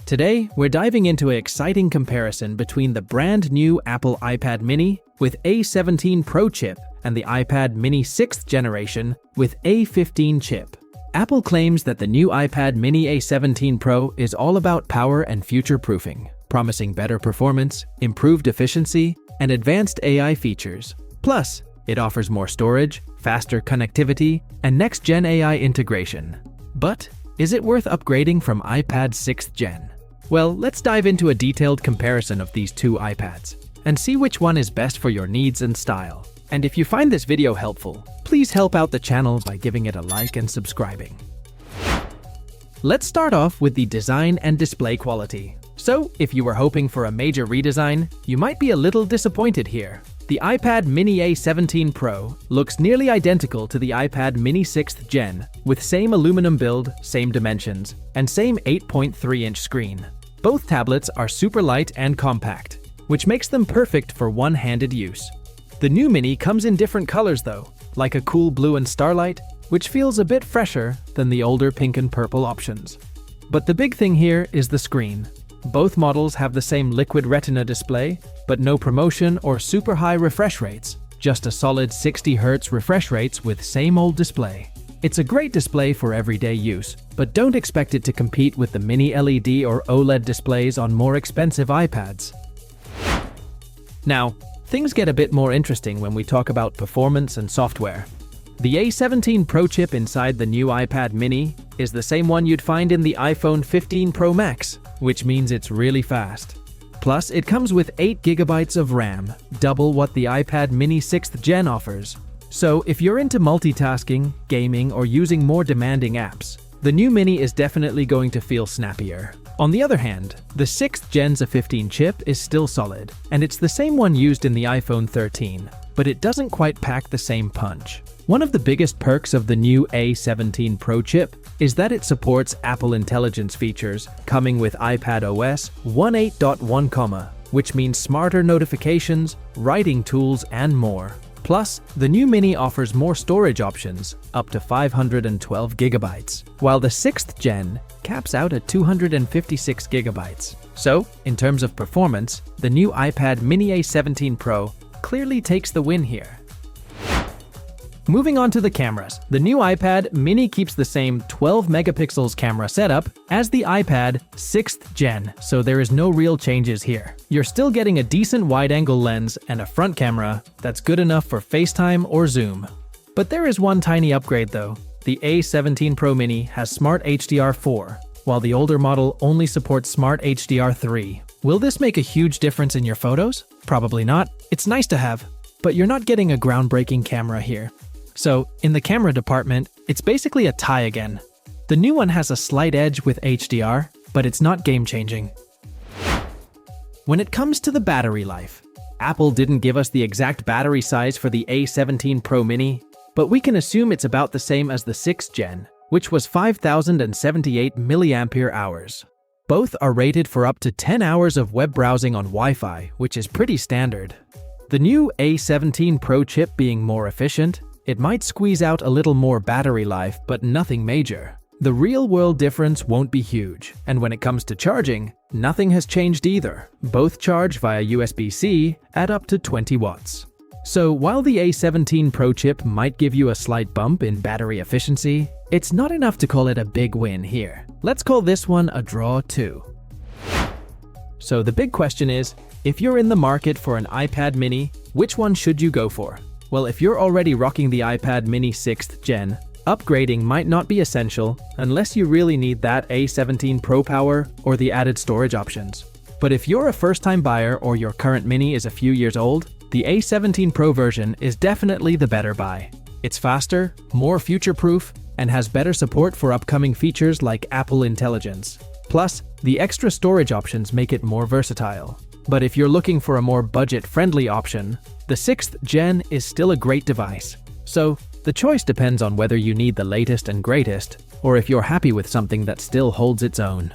Today, we're diving into an exciting comparison between the brand new Apple iPad mini with A17 Pro chip and the iPad mini 6th generation with A15 chip. Apple claims that the new iPad mini A17 Pro is all about power and future-proofing, promising better performance, improved efficiency, and advanced AI features. Plus, it offers more storage, faster connectivity, and next-gen AI integration. But is it worth upgrading from iPad 6th gen? Well, let's dive into a detailed comparison of these two iPads and see which one is best for your needs and style. And if you find this video helpful, please help out the channel by giving it a like and subscribing. Let's start off with the design and display quality. So, if you were hoping for a major redesign, you might be a little disappointed here. The iPad mini A17 Pro looks nearly identical to the iPad mini 6th gen, with same aluminum build, same dimensions, and same 8.3-inch screen. Both tablets are super light and compact, which makes them perfect for one-handed use. The new mini comes in different colors though, like a cool blue and starlight, which feels a bit fresher than the older pink and purple options. But the big thing here is the screen. Both models have the same liquid retina display, but no promotion or super high refresh rates, just a solid 60 Hz refresh rates with same old display. It's a great display for everyday use, but don't expect it to compete with the mini LED or OLED displays on more expensive iPads. Now, things get a bit more interesting when we talk about performance and software. The A17 Pro chip inside the new iPad mini is the same one you'd find in the iPhone 15 Pro Max, which means it's really fast. Plus, it comes with 8 GB of RAM, double what the iPad mini 6th gen offers. So, if you're into multitasking, gaming, or using more demanding apps, the new mini is definitely going to feel snappier. On the other hand, the 6th gen's A15 chip is still solid, and it's the same one used in the iPhone 13, but it doesn't quite pack the same punch. One of the biggest perks of the new A17 Pro chip is that it supports Apple Intelligence features, coming with iPad OS 18.1, which means smarter notifications, writing tools, and more. Plus, the new mini offers more storage options, up to 512 GB, while the 6th gen caps out at 256 GB. So, in terms of performance, the new iPad mini A17 Pro clearly takes the win here. Moving on to the cameras, the new iPad mini keeps the same 12 megapixels camera setup as the iPad 6th gen, so there is no real changes here. You're still getting a decent wide-angle lens and a front camera that's good enough for FaceTime or Zoom. But there is one tiny upgrade though. The A17 Pro mini has Smart HDR4, while the older model only supports Smart HDR3. Will this make a huge difference in your photos? Probably not. It's nice to have, but you're not getting a groundbreaking camera here. So, in the camera department, it's basically a tie again. The new one has a slight edge with HDR, but it's not game-changing. When it comes to the battery life, Apple didn't give us the exact battery size for the A17 Pro mini, but we can assume it's about the same as the 6th gen, which was 5,078 mAh. Both are rated for up to 10 hours of web browsing on Wi-Fi, which is pretty standard. The new A17 Pro chip being more efficient, it might squeeze out a little more battery life, but nothing major. The real-world difference won't be huge, and when it comes to charging, nothing has changed either. Both charge via USB-C at up to 20 watts. So while the A17 Pro chip might give you a slight bump in battery efficiency, it's not enough to call it a big win here. Let's call this one a draw too. So the big question is, if you're in the market for an iPad mini, which one should you go for? Well, if you're already rocking the iPad mini 6th gen, upgrading might not be essential unless you really need that A17 Pro power or the added storage options. But if you're a first-time buyer or your current mini is a few years old, the A17 Pro version is definitely the better buy. It's faster, more future-proof, and has better support for upcoming features like Apple Intelligence. Plus, the extra storage options make it more versatile. But if you're looking for a more budget-friendly option, the 6th gen is still a great device. So, the choice depends on whether you need the latest and greatest, or if you're happy with something that still holds its own.